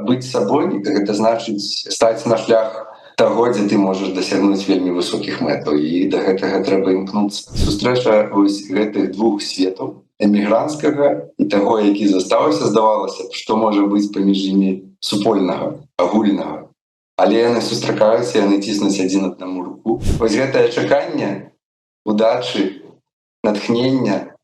быць сабой гэта значыць стаць на шлях таго, дзе ты можаш дасягнуць вельмі высокіх мэтаў, і да гэтага трэба імкнуцца. Сустрэча вось гэтых двух светаў, эмігранцкага і таго, які застаўся, здавалася б, што можа быць паміж імі супольнага, агульнага. Але яны сустракаюцца, яны ціснуць адзін аднаму руку. Вось гэтае чаканне удачы, натхнення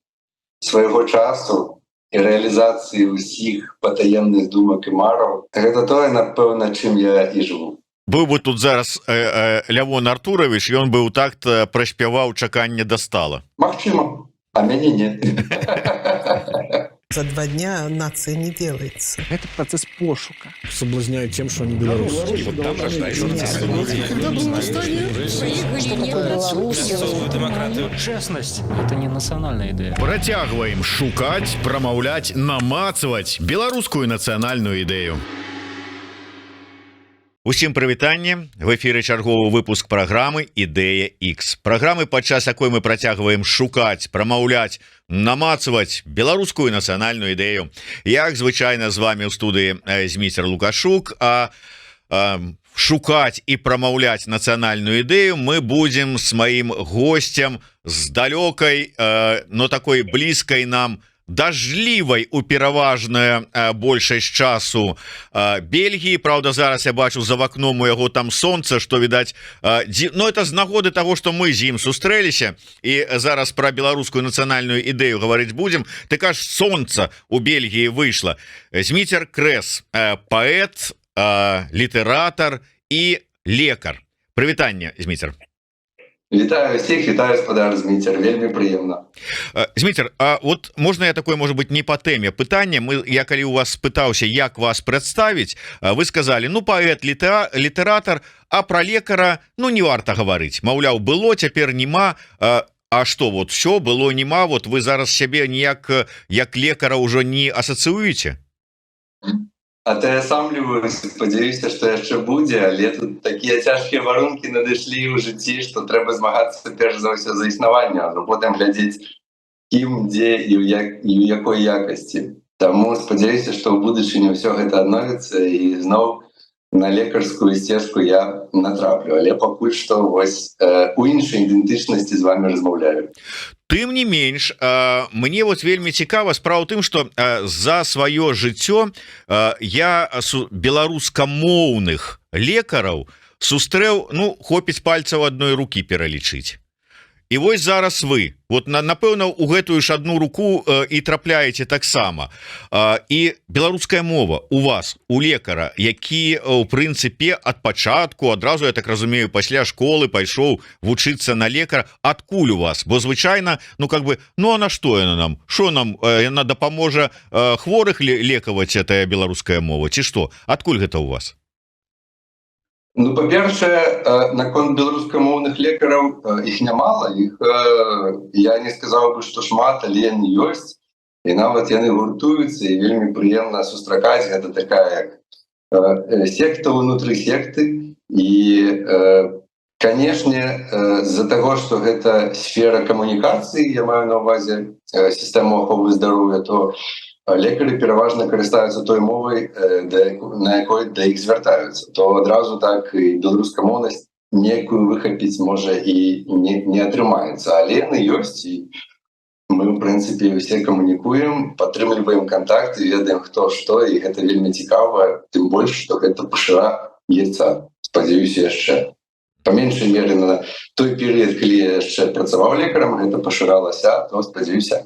свайго часу і рэалізацыі ўсіх патаемных думак і мараў, гэта тое, напэўна, чым я і жыву. Быў бы тут зараз Лявон Артурович, ён бы ў такт праспяваў «Чаканне дастала». Магчыма, а мяне не. За 2 дня нация не делается. Это процесс пошука. Соблазняют тем, что они белорусы. И вот там рождается демократию. Честность – это не национальная идея. Працягваем шукаць, прамаўляць, намацваць беларускую нацыянальную ідэю. Усім прывітанне, в эфіры чарговы выпуск праграмы «Ідэя X». Праграмы, падчас якой мы працягваем шукаць, прамаўляць, намацваць беларускую нацыянальную ідэю. Як звычайна з вами ў студыі Зміцер Лукашук, а шукаць і прамаўляць нацыянальную ідэю мы будзем з маім госцем з далёкай, но такой блізкай нам дажлівай у пераважная большасць часу Бельгіі. Праўда, зараз я бачу за вакном у яго там сонца, што відаць, ну это з нагоды таго, што мы з ім сустрэліся і зараз пра беларускую нацыянальную ідэю гаварыць будзем. Так аж сонца у Бельгіі выйшла. Зміцер Крэс, паэт, літаратар і лекар. Прывітанне, Зміцер. Вітаю всіх, вітаю спадар Зміцер, вельмі прыемна. Зміцер, а вот можна я такое, может быть, не по тэме пытанне? Я калі у вас спытаўся, як вас прадставіць, вы сказали, ну, паэт, літаратар, а про лекара, ну, не варта гаварыць. Маўляў, было, цяпер нема, а што, вот, все, было, нема, вот вы зараз сябе ніяк, як лекара ўжо не асацыюеце? А то я самлюсь, спадзяюся, што яшчэ будзе, але тут такія цяжкія варункі надышлі ў жыцці, што трэба змагацца перш за ўсё за існаванне, а потым глядзець кім, дзе і ў якой якасці. Таму спадзяюся, што ў будучыні ўсё гэта адновіцца і зноў на лекарскую сцежку я натраплю, але пакуль што вось у іншай ідэнтычнасці з вами размаўляю. Тым не менш, мне вот вельмі цікава, справа ў тым, што за сваё жыццё я беларускамоўных лекараў сустрэў, ну, хопіць пальцаў адной рукі пералічыць. І вось зараз вы, вот напэўна, у гэтую ж одну руку і трапляеце таксама. І беларуская мова у вас, у лекара, які, у прынцыпе, ад пачатку, адразу, я так разумею, пасля школы пайшоў вучыцца на лекара, адкуль у вас? Бо звычайна, ну, как бы, ну, а на што яна нам? Што нам, яна дапаможа хворых лекаваць, гэтая беларуская мова, ці што? Адкуль гэта у вас? Ну, па-першае, наконт беларускамоўных лекараў іх нямала, іх я не сказаў бы, што шмат, але яны ёсць, і нават яны гуртуюцца, і вельмі прыемна сустракаць, гэта такая як секта ўнутры секты, і, канешне, з-за таго, што гэта сфера камунікацыі, я маю на ўвазе сістэму аховы здароўя, то лекары пераважна карыстаюцца той мовай, на якой да іх звяртаюцца. То адразу так і беларускамоўнасць некую выхапіць можа і не атрымаецца. Але яны ёсць, і мы, ў прынцыпе, усе камунікуем, падтрымліваем кантакт і ведаем, хто што, і гэта вельмі цікава, тым больш, што гэта пашыраецца, спадзяюся, яшчэ. Па меншай меры на той перыяд, калі я яшчэ працаваў лекарам, гэта пашыралася, то, спадзяюся,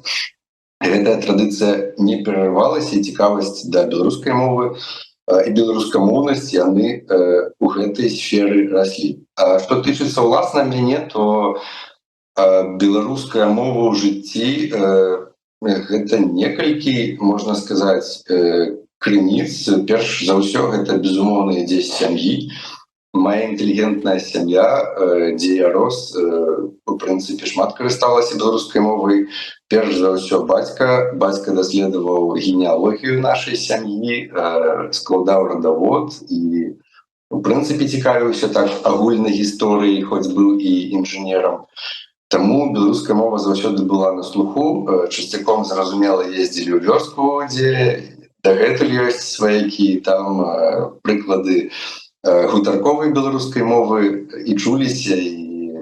гэтая традыцыя не перарывалася, і цікавасць да беларускай мовы і беларускамоўнасць яны у гэтай сферы раслі. А што тычыцца ўласна мяне, то беларуская мова ў жыцці гэта некалькі, можна сказаць, крыніц. Перш за ўсё гэта безумоўна ідзе з сям'і. Моя інтэлігентная сям'я, дзе я рос, у прынцыпе, шмат карысталася беларускай мовай. Перш за ўсё бацька даследаваў генеалогію нашай сям'і, складаў радавод і, у прынцыпе, цікавіўся так агульнай гісторыяй, хоць быў і інжынерам. Таму беларуская мова заўсёды была на слуху. Часцяком, зразумела, ездзілі ў вёску, дзе дагэтуль ёсць сваякі, там прыклады гутарковай беларускай мовы і чуліся і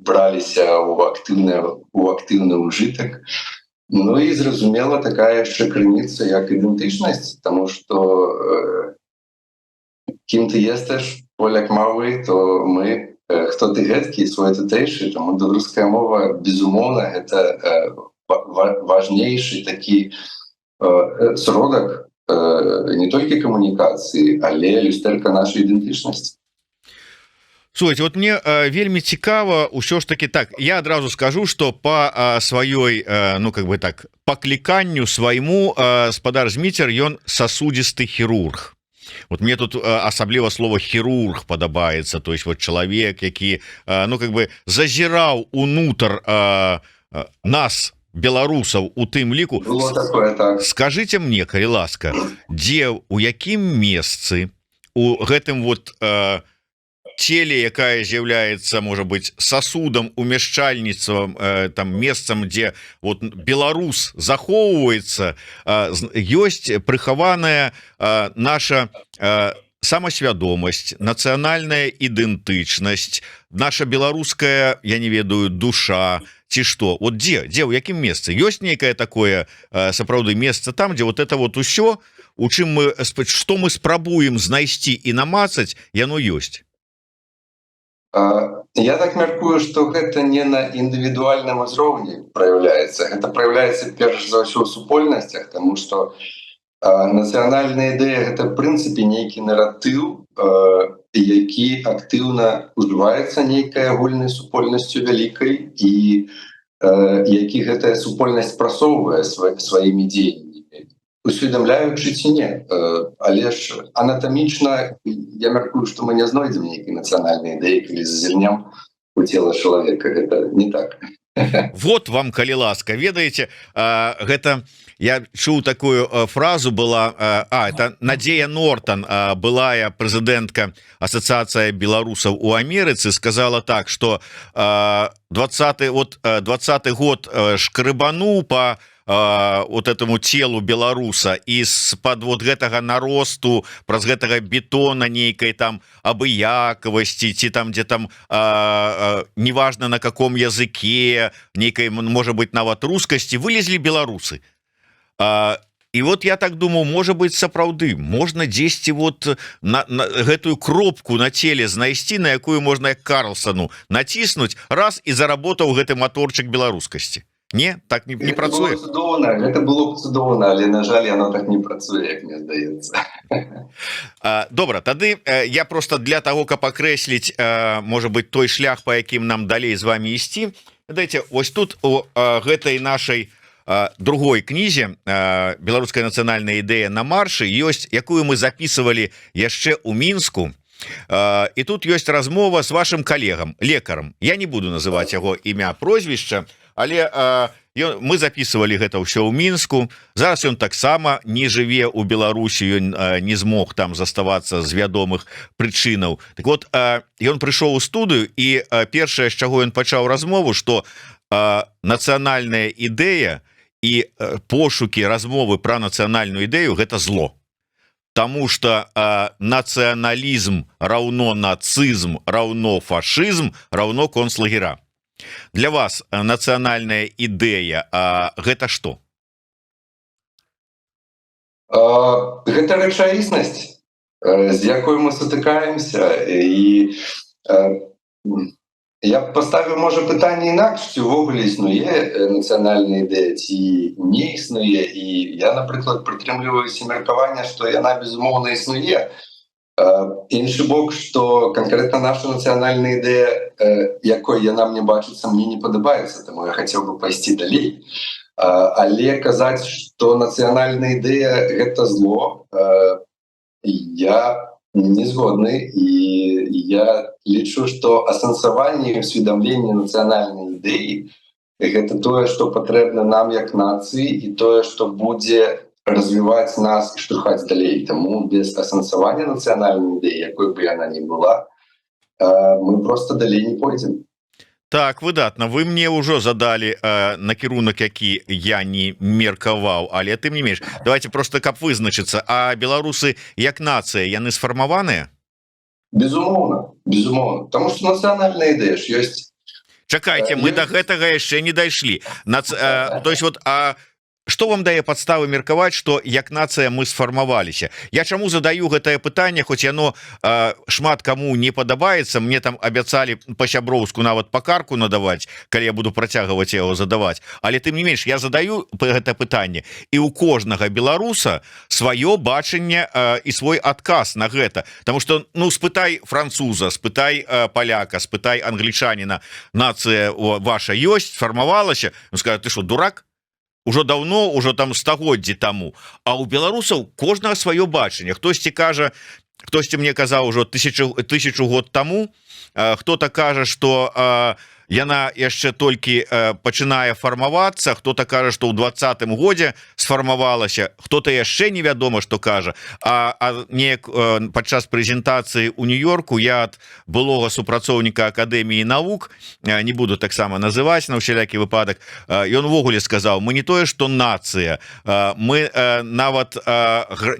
браліся ў актыўны ўжытак. Ну і зразумела такая яшчэ крыніца як ідэнтычнасць, таму што кім ты есташ, поляк мовы, то мы хто ты гэткі, свой тутэйшы, таму беларуская мова безумоўна гэта важнейшы такі сродак не толькі камунікацыі, але люстэрка нашай ідэнтычнасці. Слухайте, вот мне вельмі цікава ўсё ж таки так, я адразу скажу, что по сваёй, ну как бы так, пакліканню свайму спадар Зміцер, ён сасудзісты хірург. Вот мне тут асабліва слово хірург падабаецца, то есть вот чалавек, які ну как бы зазіраў унутр нас, беларусаў, у тым ліку. Было такое, так. Скажите мне, калі ласка, дзе, у якім месцы у гэтым вот теле, якая з'яўляецца, можа быть, сасудам, умяшчальніцтвам, там месцам, дзе вот беларус захоўваецца, ёсць прыхаваная наша самасвядомасць, нацыянальная ідэнтычнасць, наша беларуская, я не ведаю, душа, ці што? Вот дзе, у якім месцы? Ёсць нейкае такое сапраўды месца там, дзе вот это вот усё, у чым мы, што мы спрабуем знайсці і намацаць, яно ёсць. Я так мяркую, што гэта не на індывідуальным узроўні праяўляецца. Гэта праяўляецца перш за ўсё ў супольнасцях, таму што нацыянальная ідэя гэта в прынцыпе нейкі наратыў, які актыўна ўжываецца нейкай агульнай супольнасцю вялікай і які гэтая супольнасць прасоўвае сваімі дзеяннямі, усведамляючы ці не. Але ж анатамічна я мяркую, што мы не знойдзем нейкай нацыянальнай ідэі, калі зазірнем у цела чалавека. Гэта не так. Вот вам, калі ласка, ведаеце, гэта я чуў такую фразу, была это Надзея Нортон, былая прэзідэнтка асацыяцыі беларусаў у Амерыцы, сказала так, што 20-й год шкрыбануў па вот этому телу беларуса, і з-пад вот гэтага наросту, праз гэтага бетона нейкай там абыякавасці, ці там дзе там неважно на каком языке, нейкай, можа быть, нават рускасці, вылезлі беларусы. І вот я так думаю, можа быть, сапраўды можна дзесьці вот на гэтую кропку на теле знайсці, на якую можна як Карлсону націснуць раз і заработаў гэты маторчык беларускасці. Не, так не працуе. Гэта было б цудоўна, але на жаль, яно так не працуе, як мне здаецца. Добра, тады я просто для того, каб акрэсліць, можа быть, той шлях, по якім нам далей з вами ісці. Дайце, вось тут у гэтай нашай другой кнізе «Беларуская нацыянальная ідэя на маршы» ёсць, якую мы записывалі яшчэ ў Мінску. І тут ёсць размова з вашим калегам, лекарам. Я не буду называць яго імя, прозвішча, але мы записывалі гэта ўсё ў Мінску. Зараз ён таксама не жыве ў Беларусі, ён не змог там заставацца з вядомых прычынаў. Так вот, ён прыйшоў у студыю, і першае, з чаго ён пачаў размову, што нацыянальная ідэя і пошукі размовы пра нацыянальную ідэю – гэта зло. Таму што нацыяналізм раўно нацызм, раўно фашызм, раўно концлагера. Для вас нацыянальная ідэя гэта што? Гэта рэчаіснасць, з якой мы сутыкаемся, і я паставіў, можа, пытанне інакш, ці ўвогуле існуе нацыянальная ідэя, ці не існуе, і я, напрыклад, прытрымліваюся меркавання, што яна, безумоўна, існуе. Іншы бок, што канкрэтна наша нацыянальная ідэя, якой яна мне бачыцца, мне не падабаецца, таму я хацеў бы пайсці далей. Але казаць, што нацыянальная ідэя – гэта зло, я не згодны, і я лічу, што асэнсаванне і усведамленне нацыянальнай ідэі – гэта тое, што патрэбна нам як нацыі, і тое, што будзе развіваць нас і штурхаць далей. Таму без асэнсавання нацыянальнай ідэі, якой бы яна ні была, мы проста далей не пойдзем. Так, выдатна, вы мне ўжо задалі накірунак, які я не меркаваў, але тым не менш, давайте просто каб вызначыцца, а беларусы як нацыя яны сфармаваныя? Безумоўна, безумоўна, потому что нацыянальная ідэя ж ёсць. Чакайце, мы до гэтага яшчэ не дайшлі. То есть вот, что вам дае падставы меркаваць, што як нацыя мы сфармаваліся? Я чаму задаю гэтае пытанне, хоць яно шмат каму не падабаецца, мне там абяцалі па-сяброўску нават па карку надаваць, калі я буду працягваць яго задаваць. Але тым не менш, я задаю гэта пытанне, і ў кожнага беларуса сваё бачанне і свой адказ на гэта. Таму што, ну, спытай француза, спытай паляка, спытай англічаніна, нацыя ваша ёсць, сфармавалася, он скажа, ты што, дурак? Ужо давно, ужо там стагоддзі таму, а у беларусаў кожнага сваё бачанне. Хтосьці кажа, хтосьці мне казаў ужо тысячу год таму, хто-то кажа, што яна яшчэ толькі пачынае фармавацца, хто-то кажа, што ў 20-м годзе сфармавалася, хто-то яшчэ невядома што кажа. Неяк падчас прэзентацыі ў Нью-Йорку я ад былога супрацоўніка Акадэміі навук, не буду таксама называць на ўсялякі выпадак, ён увогуле сказаў, мы не тое што нацыя, мы нават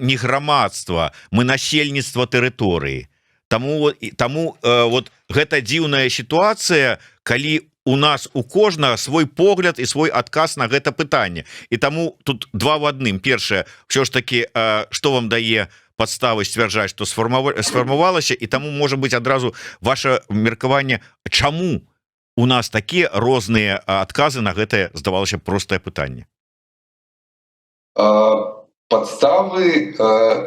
не грамадства, мы насельніцтва тэрыторыі. Таму вот гэта дзіўная сітуацыя, калі у нас у кожнага свой погляд і свой адказ на гэта пытанне. І таму тут два в адным. Першае, ўсё ж таки, што вам дае падставы сцвярджаць, што сфармавалася, і таму можа быць адразу ваше меркаванне, чаму у нас такія розныя адказы на гэтае, здавалася, простае пытанне. Падставы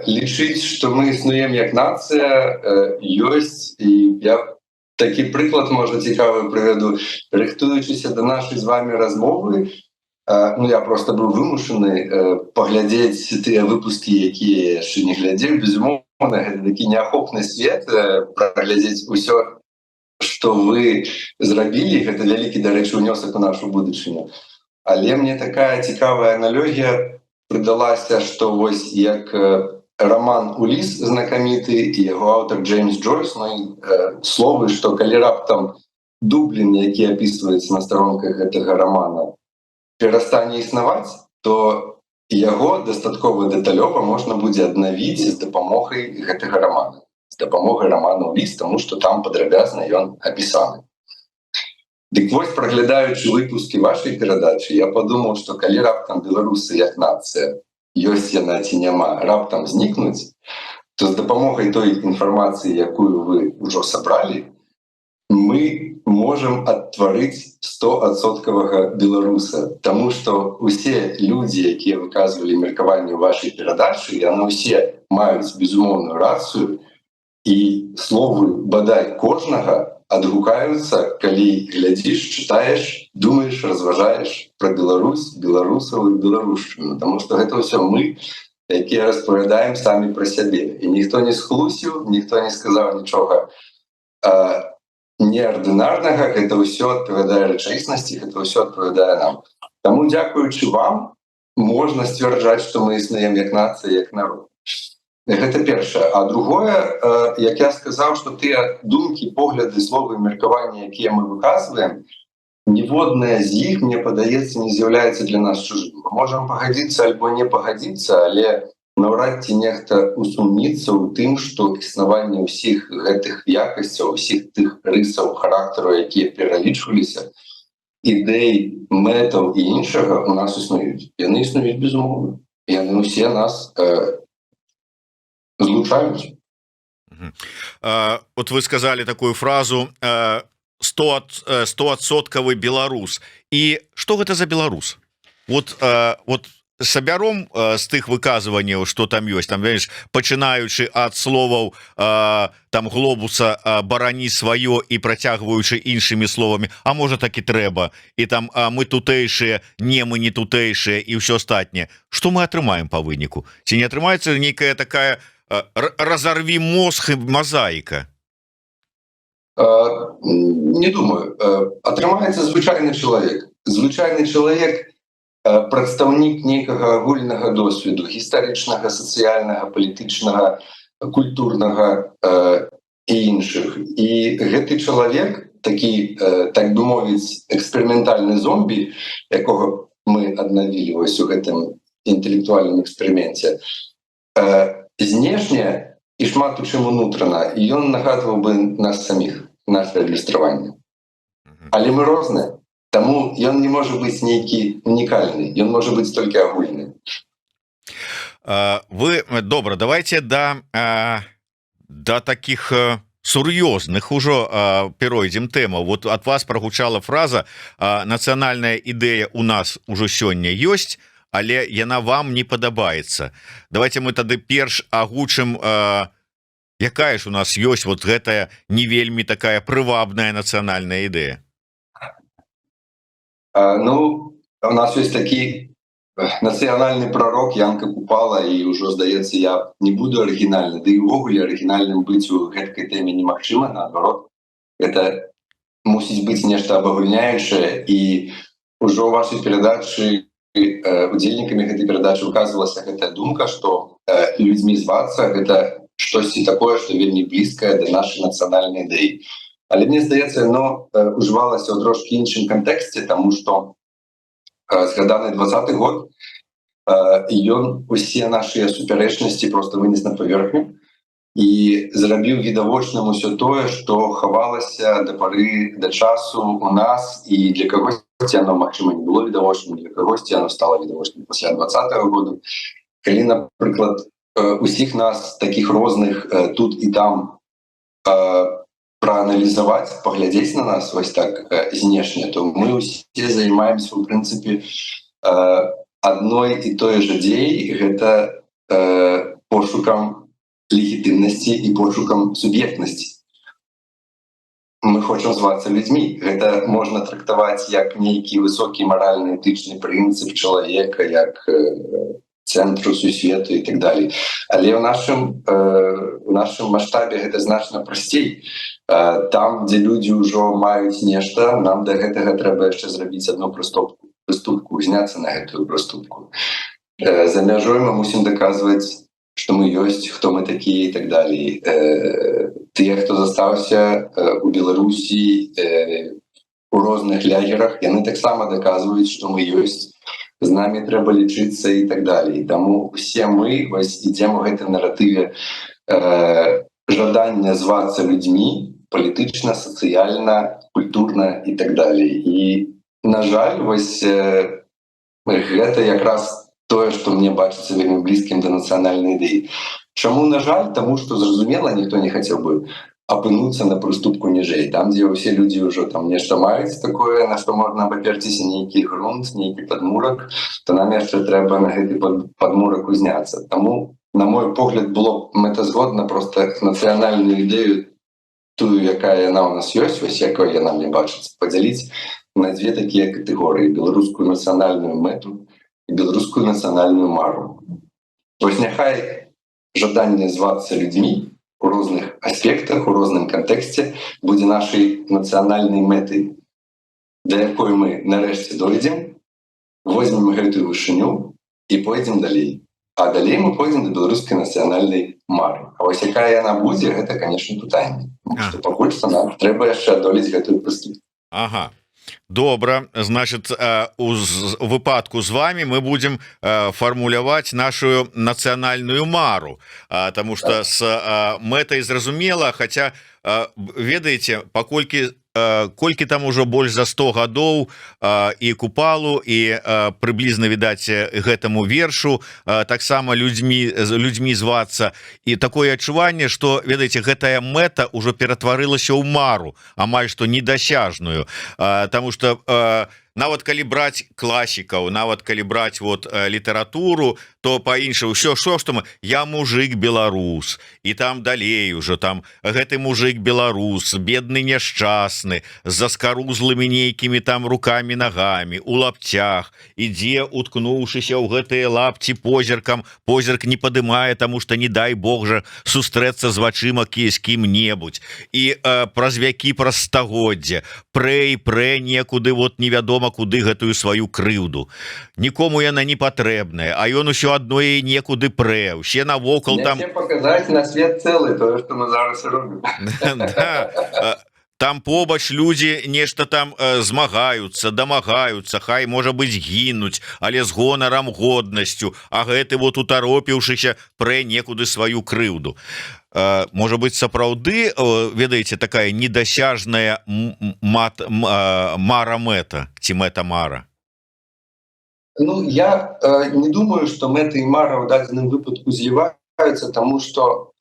лічыць, што мы існуем як нацыя, ёсць, і я такі прыклад, можа, цікавы прывяду. Рыхтуючыся да нашай з вами размовы, я просто быў вымушаны паглядзець тыя выпускі, якія яшчэ не глядзеў. Безумоўна, гэта такі неахопны свет, праглядзець усё, што вы зрабілі. Гэта вялікі, дарэчы, унёсак у нашу будучыню. Але мне такая цікавая аналогія прыдалася, што вось як роман «Улис» знакаміты і яго аўтар Джеймс Джойс, словы, што калі раптам Дублін, які апісваецца на старонках гэтага романа, перастане існаваць, то яго дастаткова дэталёва можна будзе аднавіць з дапамогай гэтага романа, з дапамогай романа «Улис», таму што там падрабязна ён апісаны. Дык вось, праглядаючы выпускі вашай перадачы, я падумаў, што калі раптам беларусы як нацыя, ёсць яна ці няма, раптам знікнуць, то з дапамогай той інфармацыі, якую вы ўжо сабралі, мы можам адтварыць 100% беларуса. Таму што усе людзі, якія выказвалі меркаванне ў вашай перадачы, яны ўсе маюць безумоўную рацыю, і словы бадай кожнага адгукаюцца, калі глядзіш, чытаеш, думаеш, разважаеш пра Беларусь, беларусаў і беларушчыну. Таму што гэта ўсё мы, якія распавядаем самі пра сябе. І ніхто не схлусіў, ніхто не сказаў нічога неардынарнага, гэта ўсё адпавядае рэчаіснасці, гэта ўсё адпавядае нам. Таму, дзякуючы вам, можна сцвярджаць, што мы існуем як нацыя, як народ. Гэта першае. А другое, як я сказаў, што тыя думкі, погляды, словы, меркаванні, якія мы выказваем, ніводная з іх, мне падаецца, не з'яўляецца для нас чужым. Мы можам пагадзіцца альбо не пагадзіцца, але наўрад ці нехта усумніцца ў тым, што існаванне ўсіх гэтых якасцяў, усіх тых рысаў характару, якія пералічваліся, ідэй, мэтаў і іншага у нас існуюць. Яны існуюць безумоўна. Яны ўсе нас злучаюць. Вот вы сказали такую фразу 100% беларус. І што гэта за беларус? Вот сабяром з тых выказванняў, што там ёсць, там, ведаеш, пачынаючы ад словаў там глобуса «барані сваё» і працягваючы іншымі словамі, а можа так і трэба, і там мы тутэйшыя, не мы не тутэйшыя і ўсё астатняе. Што мы атрымаем па выніку? Ці не атрымаецца нейкая такая разорви мозг мозаика? Не думаю. Атрымаецца звычайны чалавек. Звычайны чалавек, прадстаўнік нейкага агульнага досведу, гістарычнага, сацыяльнага, палітычнага, культурнага і іншых. І гэты чалавек такий, так би мовіць, експериментальний зомбі, якого ми аднавілі ось у гэтым інтэлектуальным эксперыменце, знешне і шмат у чым унутрана, і ён нагадваў бы нас саміх, наше адлюстраванне. Але мы розныя, таму ён не можа быць нейкі унікальны, ён можа быць толькі агульны. Вы, добра, давайте до таких сур'ёзных ужо перайдзем тэмаў. Вот от вас прогучала фраза «нацыянальная ідэя у нас ужо сёння ёсць, але яна вам не падабаецца». Давайте мы тады перш агучым, якая ж у нас ёсць вот гэтая не вельмі такая прывабная нацыянальная ідэя. Ну, у нас ёсць такі нацыянальны пророк Янка Купала, і ўжо, здаецца, я не буду арыгінальны, ды і ўвогуле арыгінальным быць у гэткай тэме немагчыма, наадварот. Гэта мусіць быць нешта абагульняючае, і ўжо ў вашай перадачы удзельнікамі гэтай перадачы указвалася гэтая думка, што людзьмі звацца гэта штосьці такое, што вельмі блізкае да нашай нацыянальнай ідэі. Але мне здаецца, яно ўжывалася ў трошкі іншым кантэксце, таму што згаданы 20-й год, ён усе нашыя супярэчнасці просто вынес на паверхню і зрабіў відавочным усё тое, што хавалася да пары да часу у нас, і для кагосьці яно, магчыма, не было відавочным, для кагосьці яно стала відавочным пасля 20-го году. Калі, напрыклад, усіх нас такіх розных тут і там прааналізаваць, паглядзець на нас вось так знешне, то мы ўсе займаемся у прынцыпе адной і той жа дзеяй, гэта пошукам легітымнасці і пошукам суб'ектнасці. Мы хочам звацца людзьмі. Гэта можна трактаваць як нейкі высокі маральны этычны прынцып чалавека, як цэнтру сусвету і так далей. Але ў нашым маштабе гэта значна прасцей. Там, дзе людзі ўжо маюць нешта, нам да гэтага трэба яшчэ зрабіць адну прыступку, зняцца на гэтую прыступку. За мяжой мы мусім даказваць, што мы ёсць, хто мы такія і так далей. Тыя, хто застаўся у Беларусі у розных лягерах, яны таксама даказваюць, што мы ёсць, з намі трэба лічыцца і так далей. Таму усе мы вось ідзем у гэтым наратыве жадання звацца людзьмі, палітычна, сацыяльна, культурна і так далей. І, на жаль, вось гэта якраз тое, што мне бачыцца вельмі блізкім да нацыянальнай ідэі. Чаму, на жаль? Таму што, зразумела, ніхто не хацеў бы апынуцца на прыступку ніжэй. Там, дзе ўсе людзі ўжо там нешта маюць такое, на што можна абаперціся, нейкі грунт, нейкі падмурак, то нам яшчэ трэба на гэты падмурак узняцца. Таму, на мой погляд, было мэтазгодна проста нацыянальную ідэю, тую, якая яна ў нас ёсць, вось якой яна мне бачыцца, падзяліць на дзве такія катэгорыі: беларускую нацыянальную мэту і беларускую нацыянальную мару. Вось няхай жаданне звацца людзьмі у розных аспектах, у розным кантэксце будзе нашай нацыянальнай мэтай, да якой мы нарэшце дойдзем, возьмем гэтую вышыню і пойдзем далей. А далей мы пойдзем да беларускай нацыянальнай мары. А вось якая яна будзе, гэта, канешне, пытанне. Што пакуль што нам трэба яшчэ адолець гэтую прыступку. Ага. Добра, значит, у выпадку з вами мы будем фармуляваць нашу нацыянальную мару, потому что с мэтай зразумела, хотя ведаеце, колькі там ужо больш за 100 гадоў і Купалу, і прыблізна, відаць, гэтаму вершу таксама людзьмі звацца, і такое адчуванне, што, ведаеце, гэтая мэта ўжо ператварылася ў мару, амаль што недасяжную, таму што нават калі браць класікаў, нават калі браць вот літаратуру, то па-іншаму ўсё, што мы, я мужик беларус, і там далей ужо там гэты мужик беларус, бедны няшчасны, з заскарузлымі нейкімі там рукамі, нагамі, у лапцях, ідзе, уткнуўшыся ў гэтыя лапці позіркам, позірк не падымае, таму што, не дай Бог жа, сустрэцца з вачыма з кім-небудзь, і праз вякі, праз стагоддзя, прэ некуды, вот невядома куды гэтую сваю крыўду. Нікому яна не патрэбная, а ён усё адно і некуды прэ, усе навокал там... Не паказаць на свет цэлы, тое, што мы зараз робім. там побач людзі нешта там змагаюцца, дамагаюцца, хай можа быць гінуць, але з гонарам, годнасцю, а гэты вот утаропіўшыся прэ некуды сваю крыўду. Можа быць, сапраўды, ведаеце, такая недасяжная мара мэта, ці мэта мара? Ну, я не думаю, что мэта і мара ў дадзеным выпадку зліваюцца, тому что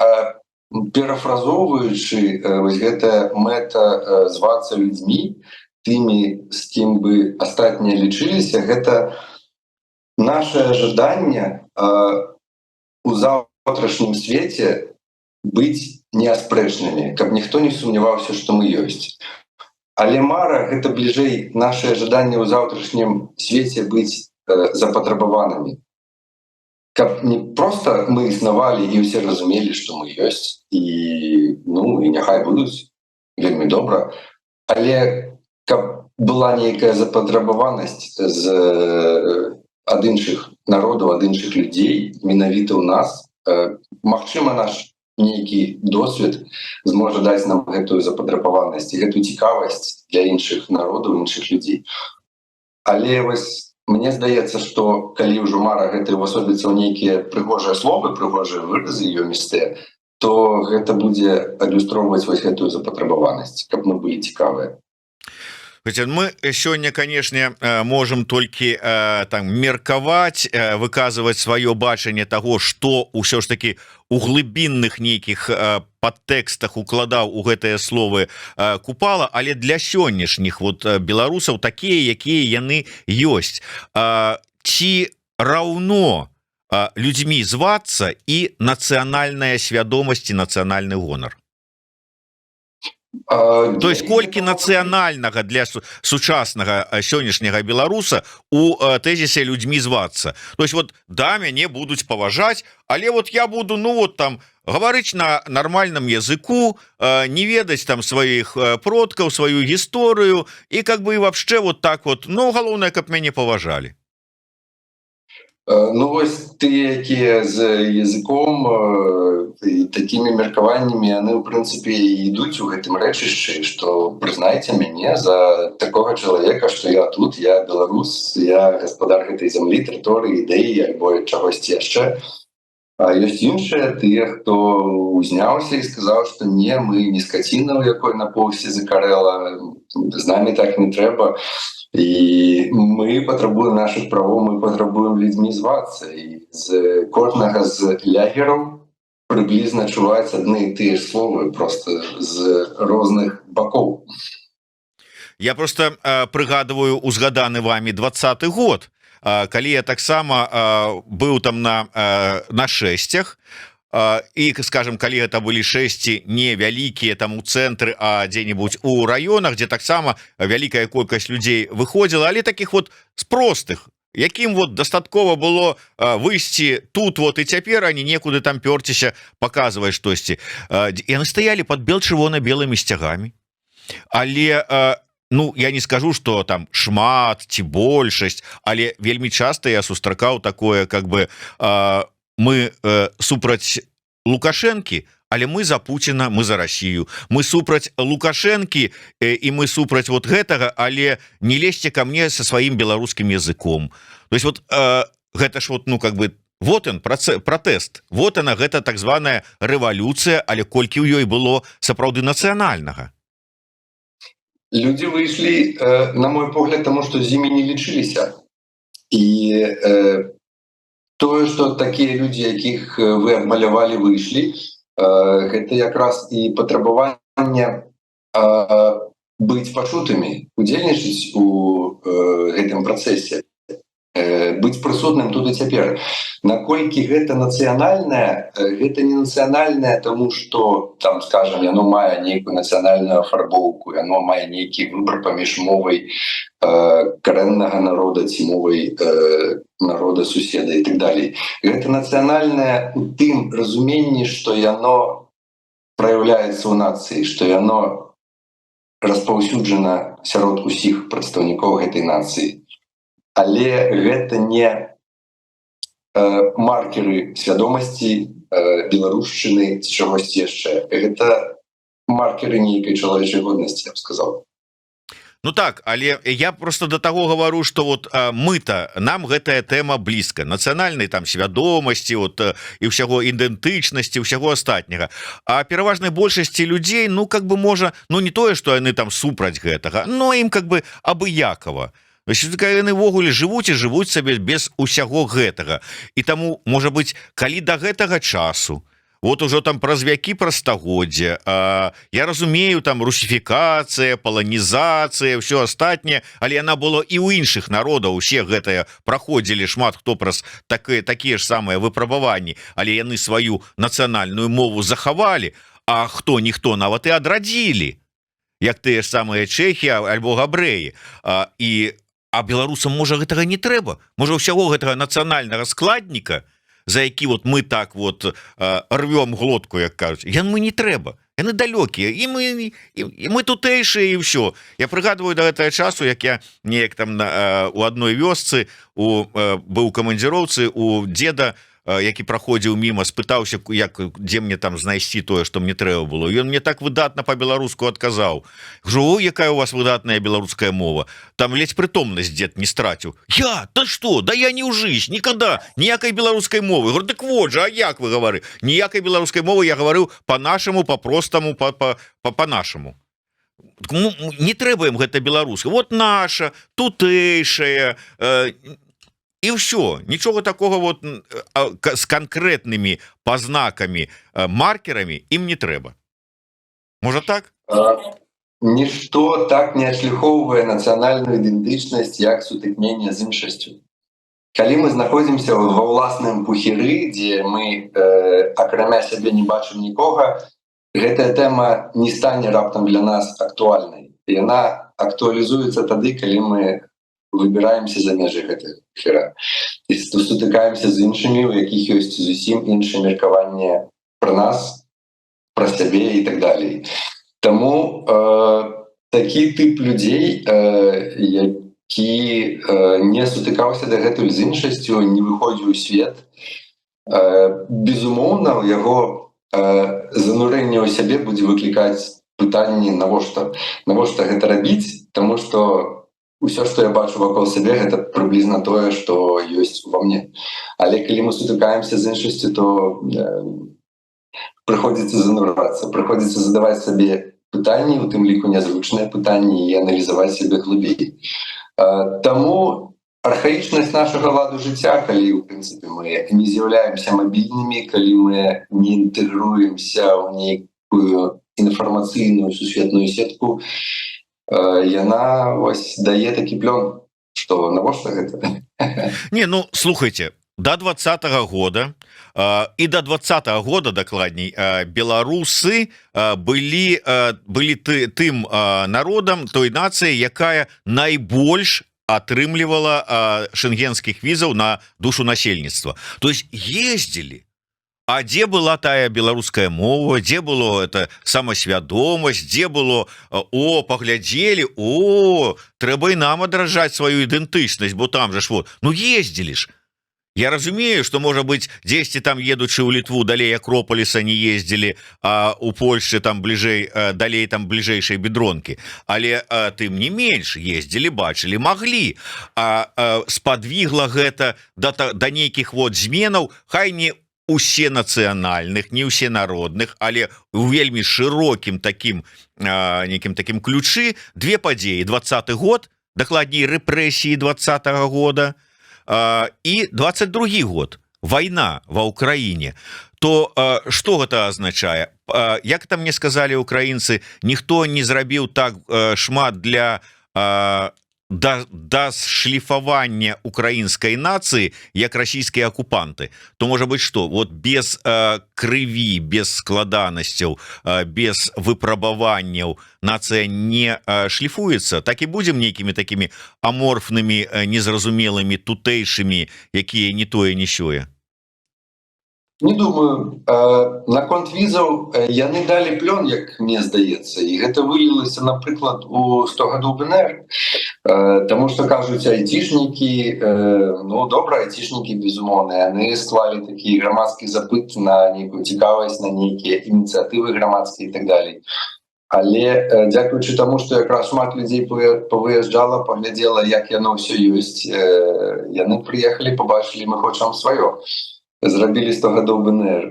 перафразоўваючы вось гэта мэта звацца людзьмі, тымі, з кім бы астатнія лічыліся, гэта наше жаданне у заўтрашнім свеце быць неаспрэчнымі, каб ніхто не сумняваўся, што мы ёсць. Але мара — гэта бліжэй наше жаданне ў заўтрашнім свеце быць запатрабаванымі. Каб не просто мы існавалі і ўсе разумелі, што мы ёсць, і няхай будуць вельмі добра, але каб была нейкая запатрабаванасць ад іншых народаў, ад іншых людзей, менавіта ў нас, магчыма, наш нейкі досвед зможа даць нам гэтую запатрабаванасць і гэтую цікавасць для іншых народаў, іншых людзей. Але вось мне здаецца, што калі ўжо мара гэта ўвасобіцца ў нейкія прыгожыя словы, прыгожыя выразы ёмістыя, то гэта будзе адлюстроўваць вось гэтую запатрабаванасць, каб мы былі цікавыя. Мы сёння, канешне, можам толькі там меркаваць, выказваць сваё бачанне таго, што ўсё ж такі у глыбінных нейкіх падтэкстах укладаў у гэтыя словы Купала, але для сённяшніх беларусаў такія, якія яны ёсць. Ці раўно людзьмі звацца і нацыянальная свядомасць і нацыянальны гонар? То есть колькі нацыянальнага для сучаснага сённяшняга беларуса у тэзісе людзьмі звацца? То есть да, мяне будуць паважаць, але я буду там гаварыць на нармальным языку, не ведаць там сваіх продкаў, сваю гісторыю і і вообще так галоўнае, каб мяне паважалі. Вось тыя, якія з языком і такімі меркаваннямі, яны ў прынцыпе ідуць у гэтым рэчышчы, што прызнайце мяне за такога чалавека, што я тут, я беларус, я гаспадар гэтай зямлі, тэрыторыі, ідэі альбо чагосьці яшчэ. А ёсць іншыя, тыя, хто узняўся і сказаў, што не, мы не скаціна, у якой на поўсці закарэла, з намі так не трэба. І мы патрабуем нашых правоў, мы патрабуем людзьмі звацца. І з кожнага з лягераў прыблізна чуваць адны і тыя ж словы, просто з розных бакоў. Я просто прыгадываю узгаданы вами 20-й год, калі я таксама быў там на шэсцях, і, скажем, калі гэта былі шэсці не вялікія там у цэнтры, а дзе-небудзь у раёнах, дзе таксама вялікая колькасць людзей выходзіла, але такіх з простых, якім дастаткова было выйсці тут і цяпер, а не некуды там пёрціся, паказваць штосьці. Яны стаялі пад чырвона-белымі сцягамі, але я не скажу, што там шмат ці большасць, але вельмі часта я сустракаў такое, мы супраць Лукашэнкі, але мы за Пуціна, мы за Расію. Мы супраць Лукашэнкі і мы супраць гэтага, але не лезьце ко мне со сваім беларускім языком. То есть гэта ж он пратэст. Она гэта так званая рэвалюцыя, але колькі ў ёй было сапраўды нацыянальнага? Людзі выйшлі, на мой погляд, таму што з імі не лічыліся. І тое, што такія людзі, якіх вы абмалявалі, выйшлі, гэта якраз і патрабаванне быць пачутымі, удзельнічаць у гэтым працэсе, быць прысутным тут і цяпер. Наколькі гэта нацыянальнае, гэта не нацыянальнае, таму што, там, скажем, яно мае нейкую нацыянальную афарбоўку, яно мае нейкі выбар паміж мовай карэннага народа ці мовай народа суседа і так далей. Гэта нацыянальнае у тым разуменні, што яно праяўляецца ў нацыі, што яно распаўсюджана сярод усіх прадстаўнікоў гэтай нацыі. Але гэта не маркеры свядомасці беларушчыны ці чагосьці яшчэ. Гэта маркеры нейкай чалавечай годнасці, я б сказаў. Ну так, але я просто до того говорю, что вот мы-то, нам гэтая тэма блізка, нацыянальнай там свядомасці, вот і ўсяго ідэнтычнасці, ўсяго астатняга. А пераважнай большасці людзей, ну как бы можа, ну не тое, што яны там супраць гэтага, но ім как бы абыякава. Яны ввогуле жывуць і жывуць сабе без усяго гэтага. І таму, можа быць, калі да гэтага часу, вот ужо там праз вякі, праз стагоддзя, я разумею, там русіфікацыя, паланізацыя, ўсё астатняе, але яна было і ў іншых народаў, усе гэтыя праходзілі, шмат хто праз такія ж самыя выпрабаванні, але яны сваю нацыянальную мову захавалі, а ніхто нават і адрадзілі, як тыя ж самыя чэхі альбо габрэі. А беларусам, можа, гэтага не трэба? Можа, ўсяго гэтага нацыянальнага складніка, за які вот мы так вот рвем глотку, як кажуць, мы не трэба, яны далёкія, і мы тутэйшыя, і ўсё. Я прыгадваю да гэтага часу, як я неяк там у адной вёсцы быў камандзіроўцы у деда, які праходзіў міма, спытаўся, дзе мне там знайсці тое, што мне трэба было. Ён мне так выдатна па-беларуску адказаў. Кажу, якая у вас выдатная беларуская мова. Там ледзь прытомнасць дзед не страціў. Да што? Да я не ўжыць, нікада, ніякай беларускай мовы. Говорю, так вот же, а як вы гавары? Ніякай беларускай мовы, я гаварыў па-нашаму, па-простаму, па-нашаму. Не трэба ім гэта беларуска. Вот наша, тутэйшая, і ўсё, нічога такога вот з канкрэтнымі пазнакамі, маркерамі ім не трэба. Можа так? Нішто так не адшліфоўвае нацыянальную ідэнтычнасць, як сутыкненне з іншасцю. Калі мы знаходзімся ва ўласным пухіры, дзе мы акрамя сябе не бачым нікога, гэтая тэма не стане раптам для нас актуальнай. Яна актуалізуецца тады, калі мы выбіраемся за межы гэтых пухіра і сутыкаемся з іншымі, у якіх ёсць зусім іншае меркаванне пра нас, пра сябе і так далей. Таму такі тып людзей, які не сутыкаўся дагэтуль з іншасцю, не выходзіў у свет, безумоўна, яго занурэнне ў сябе будзе выклікаць пытанні, навошта гэта рабіць, таму што усё, што я бачу вакол сябе, гэта прыблізна тое, што ёсць ува мне. Але калі мы сутыкаемся з іншасцю, то прыходзіцца занурацца, прыходзіцца задаваць сабе пытанні, у тым ліку нязвычныя пытанні, і аналізаваць сябе глыбей. Таму архаічнасць нашага ладу жыцця, калі, у прынцыпе, мы не з'яўляемся мабільнымі, калі мы не інтэгруемся ў нейкую інфармацыйную сусветную сетку, яна вось дае такі плён, што навошта гэта? Не, ну, слухайте, до 20-го года і до 20-го года, дакладней, беларусы былі тым народам, той нацыяй, якая найбольш атрымлівала шенгенскіх візаў на душу насельніцтва. То есть ездзілі. А дзе была тая беларуская мова, дзе было это самасвядомасць, дзе было паглядзелі, трэба і нам адражаць сваю ідэнтычнасць, бо там же ж вот, ну ездзілі ж. Я разумею, што, можа быць, дзесьці там едучы ў Літву далей Акропаліса не ездзілі, а у Польшчы там бліжэй, далей там бліжэйшай бедронкі. Але тым не менш ездзілі, бачылі, маглі. Спадвігла гэта да нейкіх вот зменаў, хай не усе нацыянальных, не ўсе народных, але у вельмі шырокім такім нейкім такім ключы две падзеі: 20-й год, дакладней рэпрэсіі 20-го года, і 22-й год, вайна ва ўкраіне. То што гэта азначае? Як там мне сказалі украінцы, ніхто не зрабіў так шмат для да шліфавання украінскай нацыі, як расійскія акупанты. То можа быць што? Вот без крыві, без складанасцяў, без выпрабаванняў нацыя не шліфуецца. Так і будзем нейкімі такімі аморфнымі, незразумелымі, тутэйшымі, якія не тое, не сёе. Не думаю. Наконт візаў яны далі плён, як мне здаецца, і гэта вылілася, напрыклад, у 100 гадоў БНР, Таму што кажуць айцішнікі, ну добра, айцішнікі безумоўна, яны склалі такі грамадскі запыт на нейкую цікавасць, на нейкія ініцыятывы грамадскія і так далей. Але дзякуючы таму, што якраз шмат людзей павыязджала, паглядзела, як яно ўсё ёсць, яны прыехалі, пабачылі, мы хочам сваё. Зрабілі 100 гадоў БНР.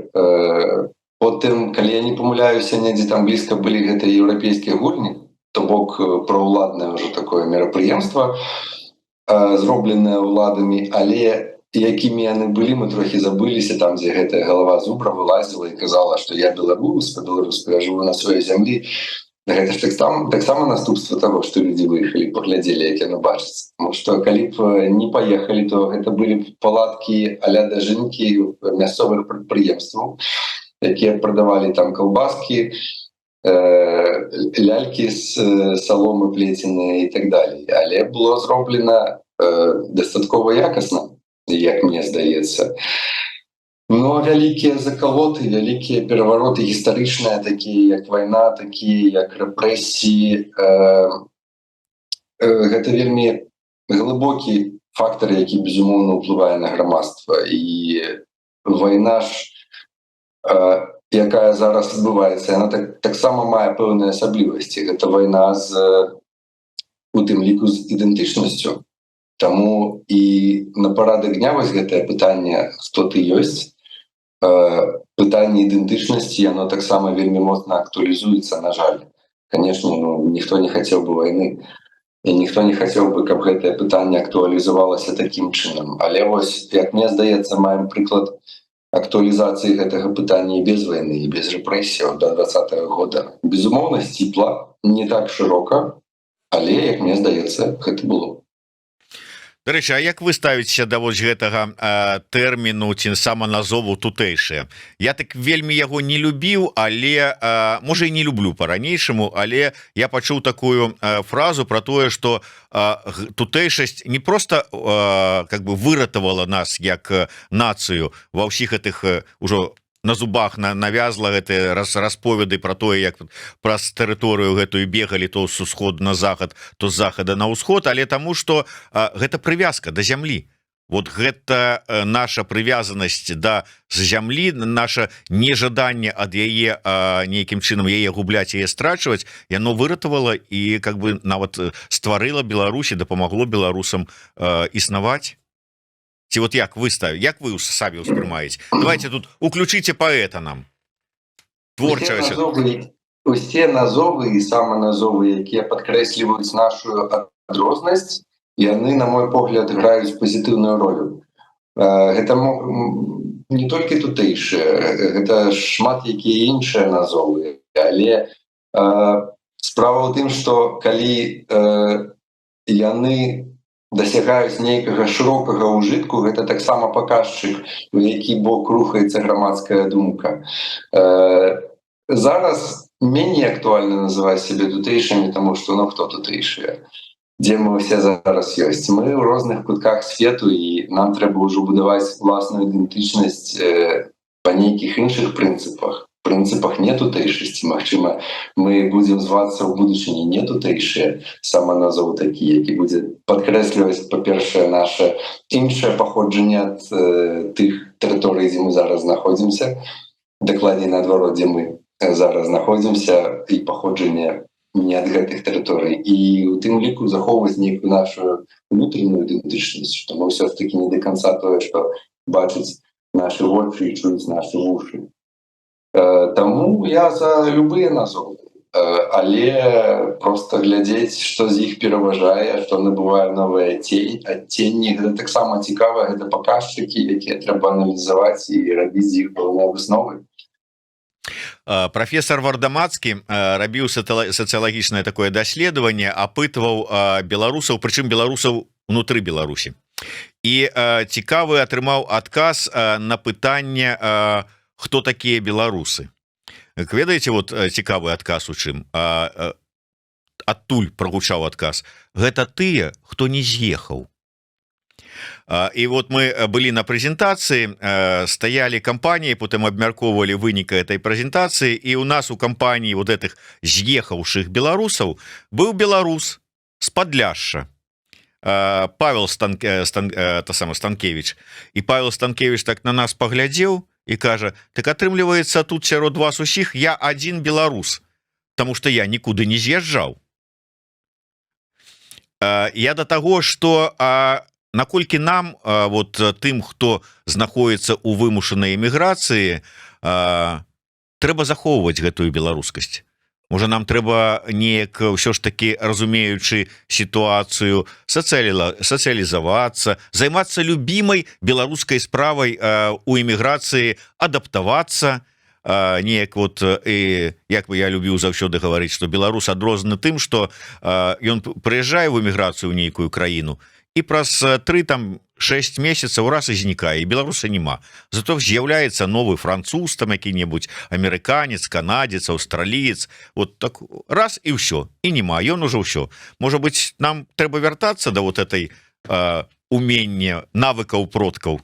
Потым, калі я не памыляюся, недзе там блізка былі гэтыя еўрапейскія гульні, то бок праўладнае ўжо такое мерапрыемства, зробленае ўладамі, але якімі яны былі, мы трохі забыліся, там, дзе гэтая галава зубра вылазіла і казала, што я беларус, па-беларуску, я жыву на сваёй зямлі. Гэта ж таксама наступства таго, што людзі выехалі, паглядзелі, як яно бачыцца. Таму што калі б не паехалі, то гэта былі б палаткі а-ля дажынкі мясцовых прадпрыемстваў, якія прадавалі там каўбаскі, лялькі з саломы плеценыя і так далей. Але было зроблена дастаткова якасна, як мне здаецца. Но вялікія закалоты, вялікія перавароты гістарычныя, такія як вайна, такія як рэпрэсіі, гэта вельмі глыбокі фактор, які безумоўна ўплывае на грамадства. І вайна ж, якая зараз адбываецца, яна таксама мае пэўныя асаблівасці. Гэта вайна у тым ліку з ідэнтычнасцю. Таму і на парадак дня вось гэтае пытанне, хто ты ёсць, пытанне ідэнтычнасці, яно таксама вельмі моцна актуалізуецца, на жаль. Канешне, ніхто не хацеў бы вайны, і ніхто не хацеў бы, каб гэтае пытанне актуалізавалася такім чынам. Але вось, як мне здаецца, маем прыклад актуалізацыі гэтага пытання і без вайны, і без рэпрэсіяў да 2020 года. Безумоўна, сціпла, не так шырока, але, як мне здаецца, гэта было. Дарэчы, а як вы ставіцеся да вось гэтага тэрміну ці саманазову тутэйшыя? Я так вельмі яго не любіў, але можа і не люблю па-ранейшаму, але я пачуў такую фразу про тое, што тутэйшасць не просто как бы выратавала нас як нацыю ва ўсіх гэтых ужо на зубах навязла гэтыя расповеды про тое, як праз тэрыторыю гэтую бегалі то з усходу на захад, то з захада на ўсход, але таму што гэта прывязка да зямлі. Вот гэта наша прывязанасць да зямлі, наша нежаданне ад яе нейкім чынам яе губляць, яе страчваць, яно выратавала і как бы нават стварыла Беларусі, дапамагло беларусам існаваць. Ці вот як вы самі ўспрымаеце? Давайте тут уключыце паэта нам. Творчая. Усе назовы і саманазовы, якія падкрэсліваюць нашу адрознасць, яны, на мой погляд, граюць пазітыўную ролю. Гэта не толькі тутэйшыя, гэта шмат якія іншыя назовы. Але справа ў тым, што калі яны дасягаюць нейкага шырокага ўжытку, гэта таксама паказчык, у які бок рухаецца грамадская думка. Зараз меней актуальна называць сябе тутэйшымі, таму што хто тутэйшыя? Дзе мы ўсе зараз ёсць? Мы ў розных кутках свету, і нам трэба ўжо будаваць власную ідэнтычнасць па нейкіх іншых прынцыпах не тутэйшасці. Магчыма, мы будзем звацца ў будучыні не тутэйшыя, саманазоў такі, які будзе падкрэсліваць, па-першае, наша іншае паходжанне ад тых тэрыторый, дзе мы зараз знаходзімся, дакладней наадварот, дзе мы зараз знаходзімся, і паходжанне не ад гэтых тэрыторый. І у тым ліку захоўваць нейкую нашу внутреннюю ідэнтычнасць, што мы ўсё-такі не да канца тое, што бачыць нашы вочы і чуюць нашы вушы. Таму я за любыя назовы, але просто глядзець, што з іх пераважае, што набывае новыя адценні, гэта таксама цікава, гэта паказчыкі, якія трэба аналізаваць і рабіць з іх пэўныя высновы. Прафесор Вардамацкі рабіў сацыялагічнае такое даследаванне, апытваў беларусаў, прычым беларусаў унутры Беларусі. І цікавы атрымаў адказ на пытанне, хто такія беларусы. Ведаеце, вот цікавы адказ у чым? Адтуль прагучаў адказ. Гэта тыя, хто не з'ехаў. І вот мы былі на прэзентацыі, стаялі кампаніі, потым абмяркоўвалі вынік этой прэзентацыі, і у нас у кампаніі вот этих з'ехаўшых беларусаў быў беларус з Падляшша. Павел Станкевич, і Павел Станкевич так на нас паглядзеў і кажа: так атрымліваецца, тут сярод вас усіх я адзін беларус, тому что я нікуды не з'язджаў. Я до таго, что наколькі нам, вот тым, хто знаходіцца ў вымушанай эміграцыі, трэба захоўваць гэтую беларускасць. Можа, нам трэба неяк ўсё ж таки, разумеючы сітуацыю, сацыялізавацца, займацца любімай беларускай справай у эміграцыі, адаптавацца. Неяк вот, і як бы я любіў заўсёды гаварыць, што беларус адрознены тым, што ён прыязджае ў эміграцыю ў нейкую краіну, і праз 3-6 месяцаў раз і знікае, і беларуса няма. Зато з'яўляецца новы француз, там які-небудзь амерыканец, канадзец, аўстраліец, вот так раз і ўсё, і няма, ён ужо ўсё. Можа быць, нам трэба вяртацца да вот этой умення, навыкаў продкаў?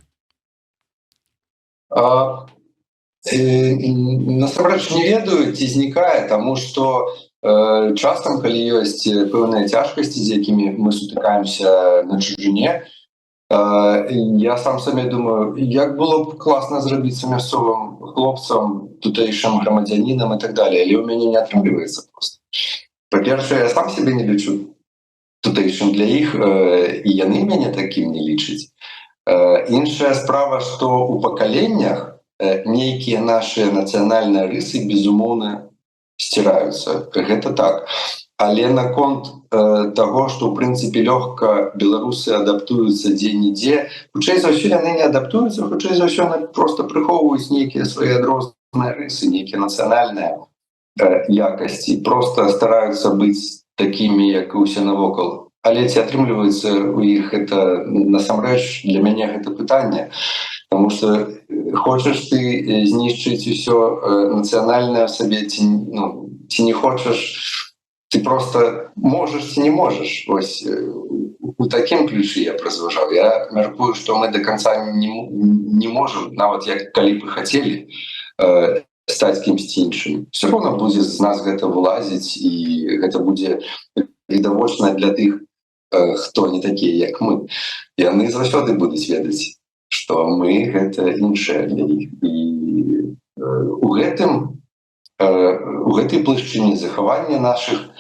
Насамрэч не ведаю, ці знікае, таму што часам, калі ёсць пэўныя цяжкасці, з якімі мы сутыкаемся на чужыне, я сам сабе думаю, як было б класна зрабіцца мясцовым хлопцам, тутэйшым грамадзянінам і так далее, але ў мяне не атрымліваецца проста. Па-першае, я сам сябе не лічу тутэйшым для іх, і яны мяне такім не лічаць. Іншая справа, што ў пакаленнях нейкія нашыя нацыянальныя рысы, безумоўна, сціраюцца. Гэта так. Але наконт таго, што ў прынцыпе лёгка беларусы адаптуюцца дзе-нідзе, хутчэй за ўсё яны не адаптуюцца, хутчэй за ўсё яны проста прыхоўваюць нейкія свае адрозныя рысы, нейкія нацыянальныя якасці, проста стараюцца быць такімі, як і ўсе навокал. Але ці атрымліваецца ў іх гэта, насамрэч, для мяне гэта пытанне. Потому что хочаш ты знішчыць усё нацыянальнае в сабе, ці не хочаш, ты просто можаш ці не можаш. Вось у такім ключы я разважаў. Я мяркую, што мы до конца не можам, нават як калі б хацелі, стаць кімсьці іншым. Все роўна будзе з нас гэта вылазіць, і гэта будзе відавочна для тых, хто не такія, як мы. Яны заўсёды будуць ведаць, што мы гэта іншае для іх. І у гэтай плашчыне захавання нашых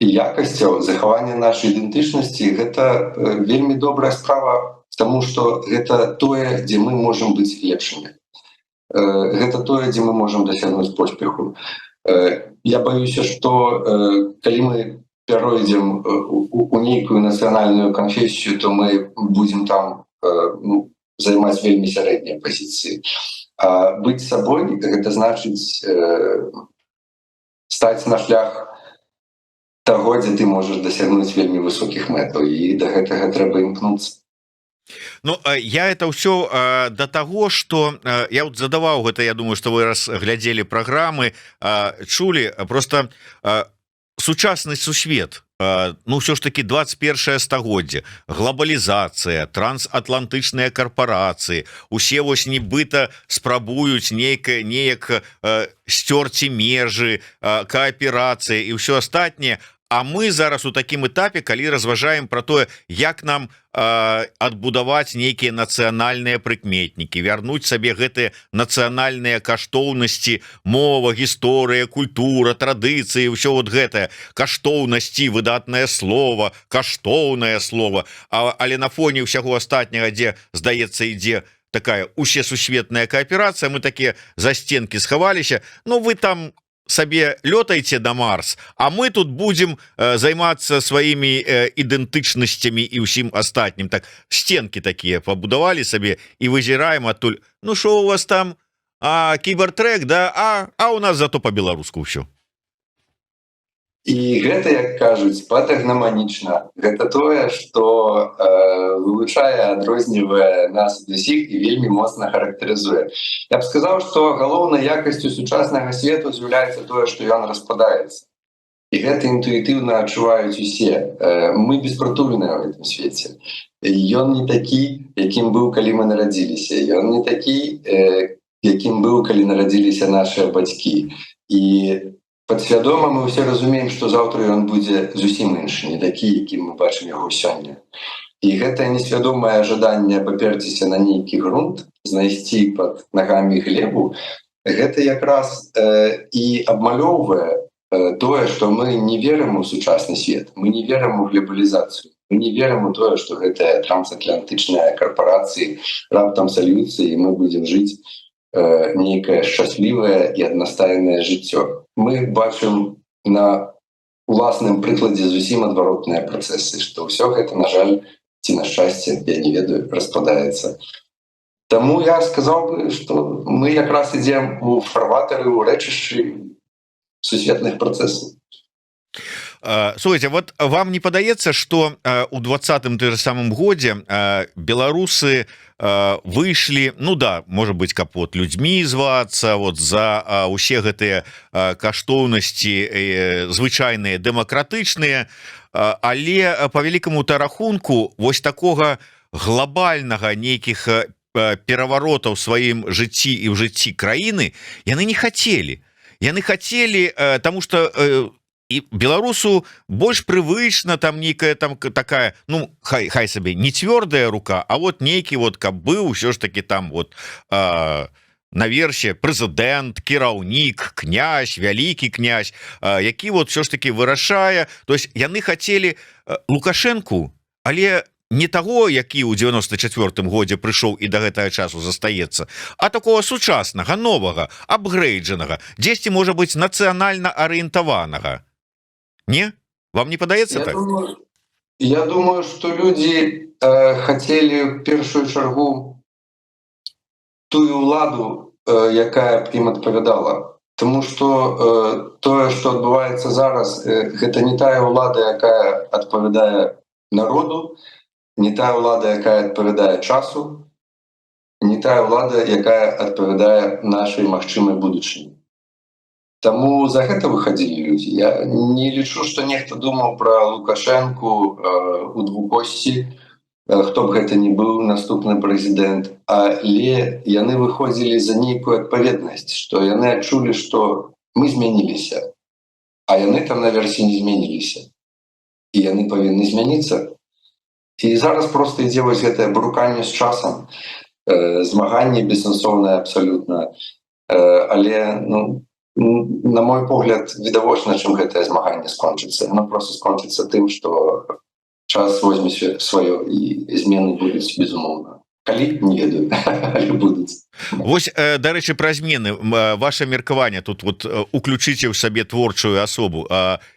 якасцяў, захавання нашай ідэнтычнасці, гэта вельмі добрая справа, таму што гэта тое, дзе мы можам быць лепшымі. Гэта тое, дзе мы можам дасягнуць поспеху. Я баюся, што калі мы перайдзем у нейкую нацыянальную канфесію, то мы будзем там займаць вельмі сярэднія пазіцыі. А быць сабой — гэта значыць стаць на шлях таго, дзе ты можаш дасягнуць вельмі высокіх мэтаў, і да гэтага трэба імкнуцца. Ну, я это ўсё да таго, што я вот задаваў гэта, я думаю, што вы разглядзелі праграмы, чулі, просто сучасны сусвет, ну ўсё ж таки 21 стагоддзе, глобалізацыя, трансатлантычныя карпорацыі, усе вось нібыта спрабуюць неяк сцёрці межы, кааперацыі і ўсё астатняе. А мы зараз у такім этапе, калі разважаем пра тое, як нам адбудаваць нейкія нацыянальныя прыкметнікі, вярнуць сабе гэтыя нацыянальныя каштоўнасці, мова, гісторыя, культура, традыцыі, ўсё вот гэтае, каштоўнасці, выдатнае слова, каштоўнае слова, але на фоне ўсяго астатняга, дзе, здаецца, ідзе такая усесусветная кааперацыя, мы такія застенкі схаваліся, ну вы там сабе лётайце на Марс, а мы тут будзем займацца сваімі ідэнтычнасцямі і ўсім астатнім. Так сценкі такія пабудавалі сабе і вызіраем адтуль. Ну што у вас там? Кібертрек, да? А у нас зато па-беларуску ўсё. І гэта, як кажуць, патагнаманічна. Гэта тое, што вылучае, адрознівае нас ад усіх і вельмі моцна характарызуе. Я б сказаў, што галоўнай якасцю сучаснага свету з'яўляецца тое, што ён распадаецца. І гэта інтуітыўна адчуваюць усе. Мы беспрытульныя ў гэтым свеце. Ён не такі, якім быў, калі мы нарадзіліся. Ён не такі, якім быў, калі нарадзіліся нашыя бацькі. І падсвядома мы ўсе разумеем, што заўтра ён будзе зусім іншы, не такі, якім мы бачым яго сёння. І гэтае несвядомае жаданне паперціся на нейкі грунт, знайсці пад нагамі глебу, гэта якраз і абмалёўвае тое, што мы не верым у сучасны свет, мы не верым у глобалізацыю, мы не верым у тое, што гэтыя трансатлантычныя карпорацыі раптам сольюцца, і мы будзем жыць нейкае шчаслівае і аднастайнае жыццё. Мы бачым на уласным прыкладзе зусім адваротныя працэсы, што ўсё гэта, на жаль, ці на шчасце, я не ведаю, распадаецца. Таму я сказаў бы, што мы якраз ідзем у фарватары, у рэчышчы сусветных працэсаў. Слухайте, вот вам не падаецца, што у 20-м ты же самым годзе беларусы выйшлі, ну да, может быть, каб вот людзьмі звацца вот за усе гэтыя каштоўнасці звычайныя дэмакратычныя, але по вялікаму-то рахунку вось такога глобальнага нейкіх пераваротаў сваім жыцці і ў жыцці краіны яны не хацелі. Яны хацелі, таму што і беларусу больш прывычна там нейкая там такая, ну хай сабе не цвёрдая рука, а вот нейкі вот каб быў ўсё ж таки там вот наверсе прэзідэнт, кіраўнік, князь, вялікі князь, які вот все ж таки вырашае. То есть яны хацелі Лукашэнку, але не таго, які ў 94-м годзе прыйшоў і да гэтага часу застаецца, а такого сучаснага, новага, апгрейджанага, дзесьці можа быць нацыянальна арыентаванага. Не? Вам не падаецца так? Я думаю, што людзі хацелі в першую чаргу тую ўладу, якая б ім адпавядала. Таму што тое, што адбываецца зараз, гэта не тая ўлада, якая адпавядае народу, не тая ўлада, якая адпавядае часу, не тая ўлада, якая адпавядае нашай магчымай будучыні. Таму за гэта выхадзілі людзі. Я не лічу, што нехта думаў пра Лукашэнку у двукосці, хто б гэта не быў наступны прэзідэнт, але яны выходзілі за нейкую адпаведнасць, што яны адчулі, што мы змяніліся, а яны там наверсе не змяніліся. І яны павінны змяніцца. І зараз проста ідзе вось гэтае бруканне з часам, змаганне бессэнсоўнае абсалютна, але, ну, на мой погляд, відавочна, чым гэтае змаганне скончыцца. Оно просто скончыцца тым, што час возьме сваё і змены будуць, безумоўна. Калі? Не ведаю, але будуць. Вось, дарэчы, пра змены. Ваше меркаванне тут вот уключыце ў сабе творчую асобу.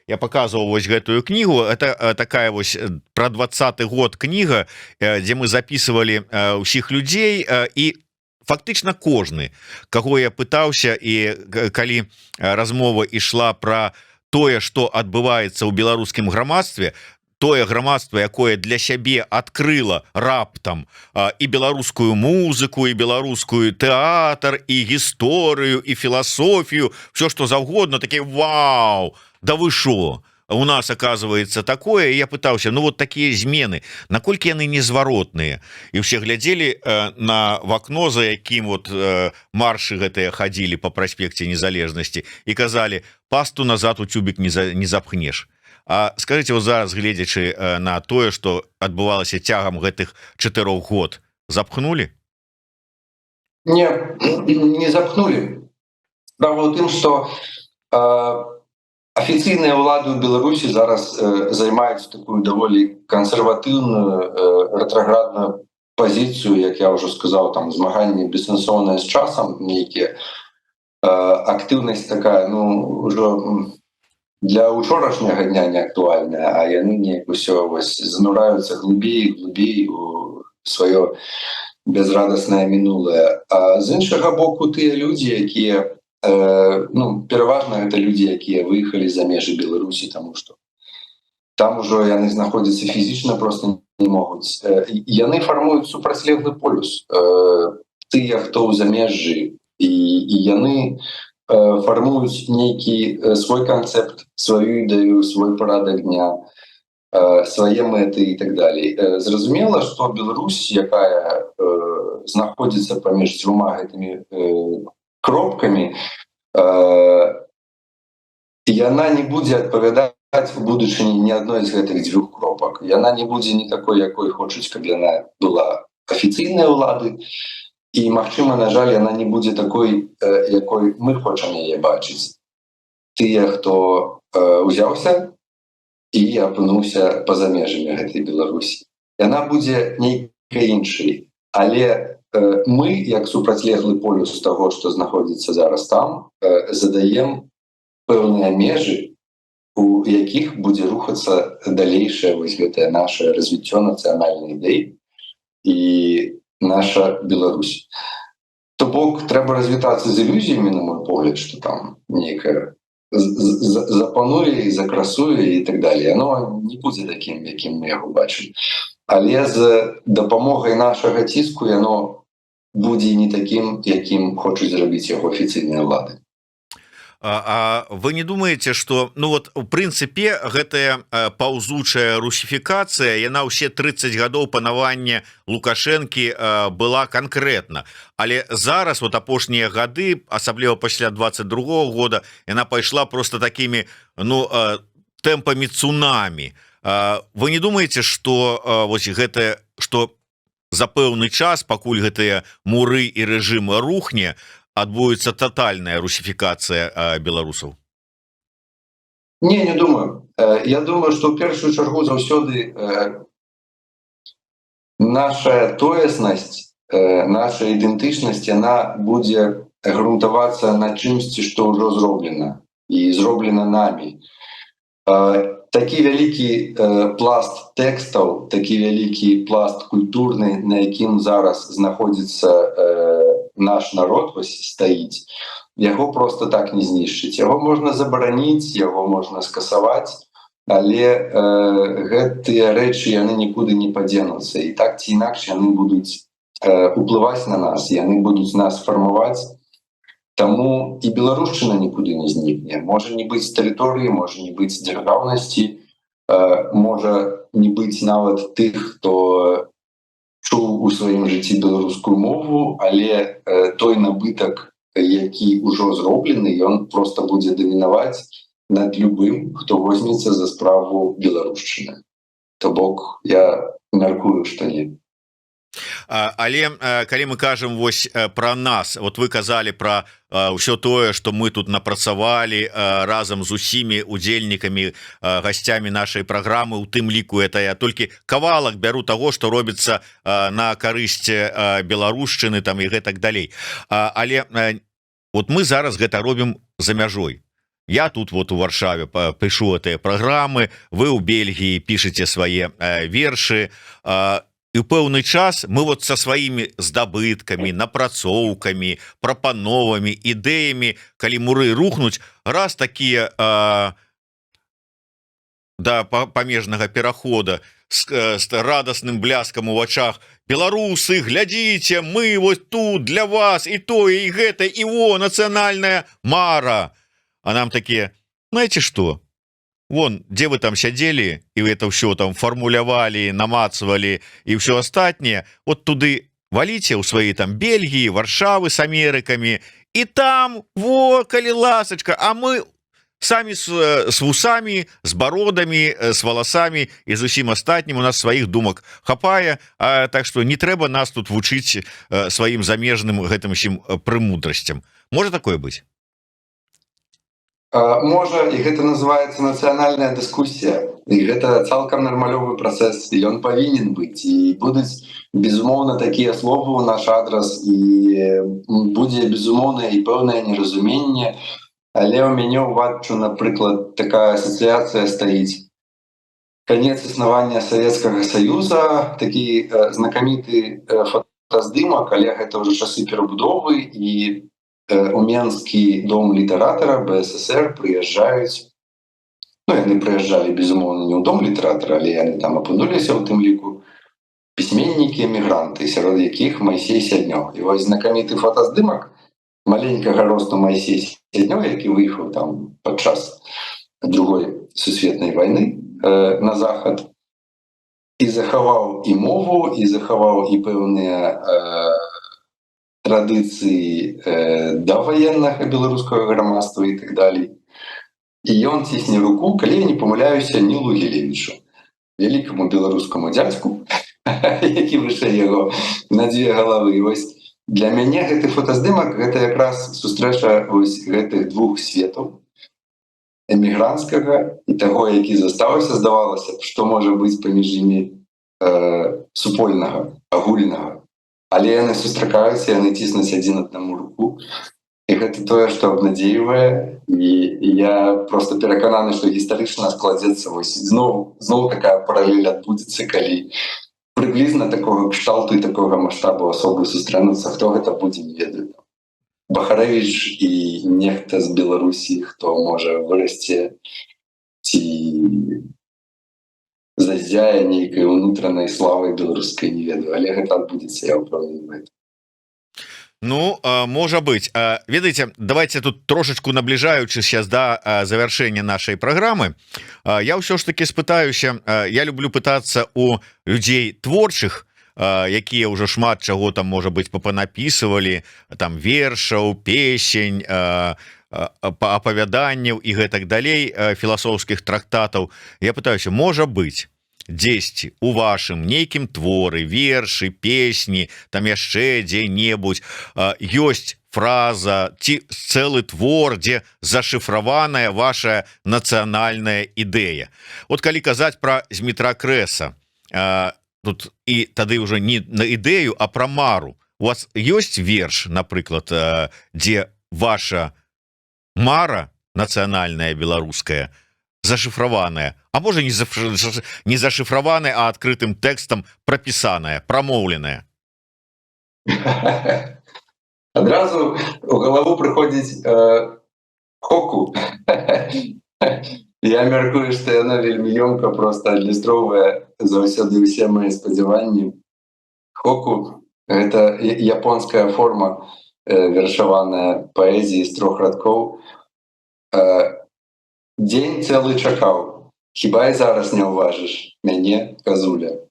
Я паказваў вось гэтую кнігу. Это такая вось пра 20-й год кніга, дзе мы записывалі ўсіх людзей, і фактычна кожны, каго я пытаўся, і калі размова ішла пра тое, што адбываецца ў беларускім грамадстве, тое грамадства, якое для сябе адкрыла раптам і беларускую музыку, і беларускую тэатр, і гісторыю, і філасофію, все што заўгодна, такі вау, да вы шо? У нас оказывается такое. И я пытаўся, ну вот такие змены, наколькі яны незваротныя. І все глядзелі на вакно, за якім вот маршы гэтыя хадзілі по праспекце Незалежнасці, і казалі: пасту назад у тюбік не запхнеш. А скажите, вот зараз, гледзячы на тое, што адбывалася цягам гэтых 4 год, запхнули? Не, не запхнули. Справа ў тым, што афіцыйныя ўлады ў Беларусі зараз займаюць такую даволі кансерватыўную, рэтраградную пазіцыю, як я ўжо сказаў, там змаганне бессэнсоўнае з часам, нейкія актыўнасць такая, ну, ўжо для учорашняга дня не актуальная, а яны неяк усё вось занураюцца глыбей у сваё безрадаснае мінулае. А з іншага боку, тыя людзі, якія, ну, пераважна гэта людзі, якія выехалі за межы Беларусі, таму што там ужо яны знаходзяцца фізічна, просто не могуць. Яны фармуюць супрацьлеглы полюс. Тыя, хто ў замежжы, і яны фармуюць нейкі свой канцэпт, сваю ідэю, свой парадак дня, свае мэты і так далей. Зразумела, што Беларусь, якая знаходзіцца паміж дзвюма гэтымі кропкамі, яна не будзе адпавядаць у будучыні ні адной з гэтых дзвюх кропак. Яна не будзе не такой, якой хочуць, каб яна была афіцыйнай улады, і, магчыма, на жаль, яна не будзе такой, якой мы хочам яе бачыць. Тыя, хто узяўся і апынуўся па-за межамі гэтай Беларусі. Яна будзе нейкай іншай, але мы, як супрацьлеглы полюс таго, што знаходзіцца зараз там, задаем пэўныя межы, у якіх будзе рухацца далейшае вось гэтае наше развіццё нацыянальнай ідэі і наша Беларусь. То бок трэба развітацца з ілюзіямі, на мой погляд, што там нейкае запануе і закрасуе і так далее. Оно не будзе такім, якім мы яго бачым. Але з дапамогай нашага ціску яно будзе не такім, якім хочуць зрабіць яго афіцыйныя ўлады. А вы не думаете, что ну вот у прынцыпе гэтая паўзучая русіфікацыя, яна ўсе 30 гадоў панавання Лукашэнкі была канкрэтна, але зараз вот апошнія гады, асабліва пасля 22-го года, яна пайшла просто такімі ну тэмпамі цунамі. Вы не думаете, что вось гэтае, что за пэўны час, пакуль гэтыя муры і рэжымы рухне, адбудецца тотальная русіфікацыя беларусаў? Не думаю. Я думаю, што ў першую чаргу заўсёды наша тоеснасць, наша ідэнтычнасць, яна будзе грунтавацца на чымсьці, што ўжо зроблена і зроблена намі. Такі вялікі пласт тэкстаў, такі вялікі пласт культурны, на якім зараз знаходзіцца наш народ стаіць, яго просто так не знішчыць. Яго можна забараніць, яго можна скасаваць, але гэтыя рэчы яны нікуды не падзенуцца. І так ці інакш яны будуць уплываць на нас, яны будуць нас фармаваць. Таму і беларушчына нікуды не знікне. Можа не быць тэрыторыі, можа не быць дзяржаўнасці, можа не быць нават тых, хто чуў у сваім жыцці беларускую мову, але той набытак, які ўжо зроблены, ён проста будзе дамінаваць над любым, хто возьмецца за справу беларушчыны. То бок я мяркую, што не. Але калі мы кажам вось пра нас, вот вы казалі пра ўсё тое, што мы тут напрацавалі разам з усімі удзельнікамі, гасцямі нашай праграмы, у тым ліку это я толькі кавалак бяру таго, што робіцца на карысць беларушчыны там і гэтак далей. Але вот мы зараз гэта робім за мяжой. Я тут вот у Варшаве пішу гэтыя праграмы, вы ў Бельгіі пішаце свае вершы, і ў пэўны час мы вот са сваімі здабыткамі, напрацоўкамі, прапановамі, ідэямі, калі муры рухнуць, раз такія да памежнага перахода з радасным бляскам у вачах: беларусы, глядзіце, мы вот тут для вас і тое, і гэта, і нацыянальная мара. А нам такія: знаете што? Вон, дзе вы там сядзелі і это ўсё там фармулявалі, намацвалі і ўсё астатняе, вот туды валіце ў свае там Бельгіі, Варшавы з Амерыкамі, і там, калі ласачка, а мы самі з вусамі, з бародамі, з валасамі і з усім астатнім, у нас сваіх думак хапае, так што не трэба нас тут вучыць сваім замежным гэтым усім прэмудрасцям. Можа такое быць? Можа, і гэта называецца нацыянальная дыскусія. І гэта цалкам нармалёвы працэс, і ён павінен быць. І будуць, безумоўна, такія словы ў наш адрас, і будзе, безумоўна, і пэўнае неразуменне. Але ў мяне ўваччу, напрыклад, такая асацыяцыя стаіць. Канец існавання Савецкага Саюза, такі знакаміты фотаздымак, але гэта ўжо часы перабудовы, і у Менскі дом літаратара БССР прыязджаюць, ну, яны прыязджалі, безумоўна, не ў дом літаратара, але яны там апынуліся ў тым ліку пісьменнікі-эмігранты, сярод якіх Майсей Сяднёў. І вось знакаміты фотаздымак маленькага росту Майсей Сяднёў, які выехаў там падчас Другой сусветнай вайны на захад, і захаваў і мову, і захаваў і пэўныя традыцыі даваеннага беларускага грамадства і так далей. і ён цісне руку, калі я не памыляюся, Нілу Гелевічу, вялікаму беларускаму дзядзьку, які вышэй яго на 2 галавы. І вось для мяне гэты фотаздымак гэта якраз сустрэча вось гэтых двух светаў, эмігранцкага і таго, які застаўся, здавалася б, што можа быць паміж імі супольнага, агульнага. Але яны сустракаюцца, яны ціснуць адзін аднаму руку. І гэта тое, што абнадзейвае. І я проста перакананы, што гістарычна складзецца вось зноў такая паралель адбудзецца, калі прыблізна такога кшталту і такога маштабу асобы сустрэнуцца. Хто гэта будзе, не ведаю. Бахарэвіч і нехта з Беларусі, хто можа вырасце ці зазяе нейкай унутранай славай беларускай, не ведаю, але гэта адбудзецца, я ўпэўнены в этом. Ну, можа быць. Ведаеце, давайте тут трошечку набліжаючыся да завяршэння нашай праграмы, я ўсё ж таки спытаюся, я люблю пытацца у людзей творчых, якія ўжо шмат чаго там, можа быць, папанапісывалі, там вершаў, песень, апавяданняў і гэтак далей, філасофскіх трактатаў. Я пытаюся, можа быць, дзесьці у вашым нейкім творы, вершы, песні, там яшчэ дзе-небудзь ёсць фраза ці цэлы твор, дзе зашыфраваная ваша нацыянальная ідэя. От калі казаць пра Змітра Крэса, тут і тады ўжо не на ідэю, а пра мару. У вас ёсць верш, напрыклад, дзе ваша мара нацыянальная беларуская зашифрованная, а можа не зашифрованная, а адкрытым тэкстам прапісаная, прамоўленая? Адразу у галаву прыходзіць Хоку. Я мяркую, што яна вельмі ёмка проста адлюстроўвае заўсёды ўсе мае спадзяванні. Хоку — гэта японская форма вершаваная паэзіі з 3 радкоў. Дзень цэлы чакаў, хіба і зараз не ўважыш мяне, казуля.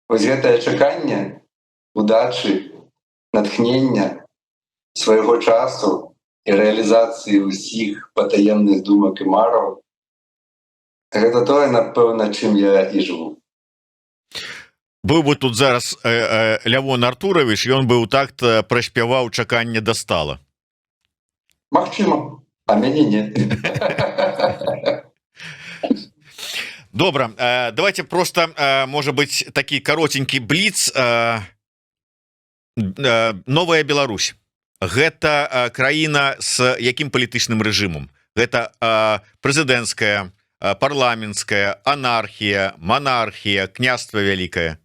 Вось гэтае чаканне, удачы, натхнення, свайго часу і рэалізацыі ўсіх патаемных думак і мараў — гэта тое, напэўна, чым я і жыву. Быў бы тут зараз Лявон Артурович, ён бы ў такт праспяваў «Чаканне дастала». Магчыма, а мяне не. Добра, давайте просто, можа быць, такі каротенькі бліц. Новая Беларусь. Гэта краіна з якім палітычным рэжымам? Гэта прэзідэнцкая, парламенцкая, анархія, манархія, княства вялікае?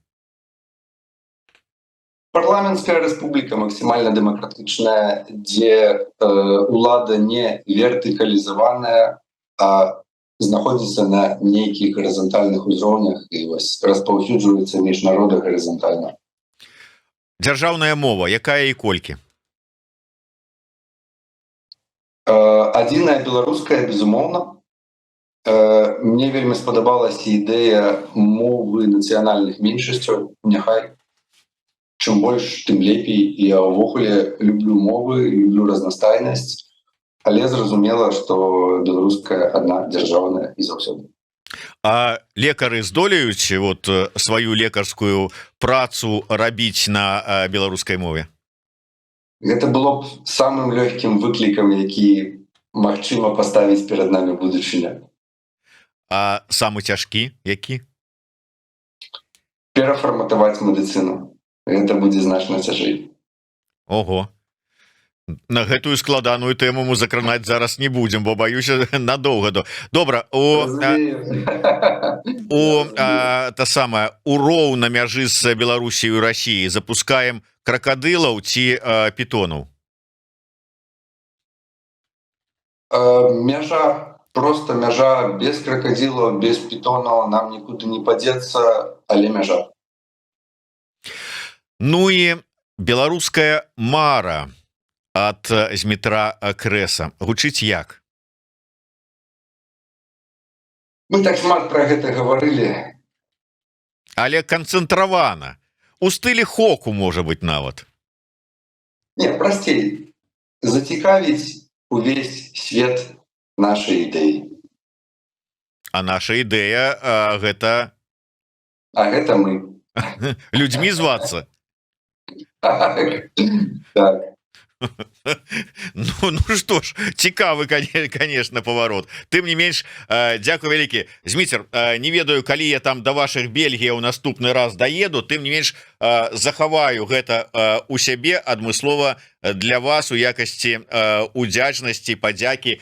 Парламенцкая рэспубліка максімальна дэмакратычная, дзе ўлада не вертыкалізаваная, а знаходзіцца на нейкіх гарызантальных узроўнях і вось распаўсюджваецца між народа гарызантальна. Дзяржаўная мова, якая і колькі? Адзіная беларуская, безумоўна. Мне вельмі спадабалася ідэя мовы нацыянальных меншасцяў, няхай. Чым больш, тым лепей. Я ўвогуле люблю мовы, люблю разнастайнасць, але зразумела, што беларуская адна дзяржаўная і заўсёды. А лекары здолеюць вот сваю лекарскую працу рабіць на беларускай мове? Гэта было б самым лёгкім выклікам, які магчыма паставіць перад намі будучыня. А самы цяжкі які? Перафарматаваць медыцыну. Гэта будзе значна цяжэй. Ого. На гэтую складаную тэму мы закранаць зараз не будзем, бо баюся надоўга. Добра, у роў на мяжы з Беларусіяй і Расіяй запускаем кракадылаў ці пітонаў? Мяжа, просто мяжа, без кракадзілаў, без пітонаў нам нікуды не падзецца, але мяжа. Ну і беларуская мара ад Змітра Крэса гучыць як? Мы так шмат пра гэта гаварылі. Але канцэнтравана. У стылі Хоку, можа быць, нават. Не, прасцей. Зацікавіць увесь свет нашай ідэі. А наша ідэя гэта А гэта мы. людзьмі звацца. Так. Ну что ж, цікавы, конечно, поворот. Тым не менш, дзякуй вялікі. Зміцер, не ведаю, калі я там до ваших Бельгія ў наступны раз даеду, тым не менш захаваю гэта у сябе адмыслова для вас у якасці удзячнасці, падзякі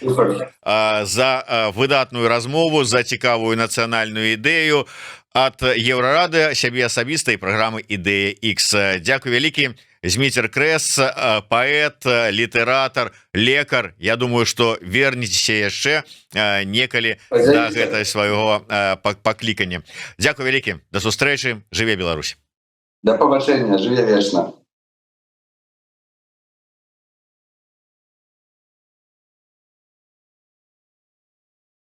за выдатную размову, за цікавую нацыянальную ідэю ад Еўрарады, сябе асабіста і праграмы Ідэя X. Дзякуй вялікі. Зміцер Крэс, паэт, літаратар, лекар. Я думаю, што вернецеся яшчэ некалі да гэтай свайго паклікання. Дзякуй вялікі. Да сустрэчы. Жыве Беларусь. Да пабачэння. Жыве вечна.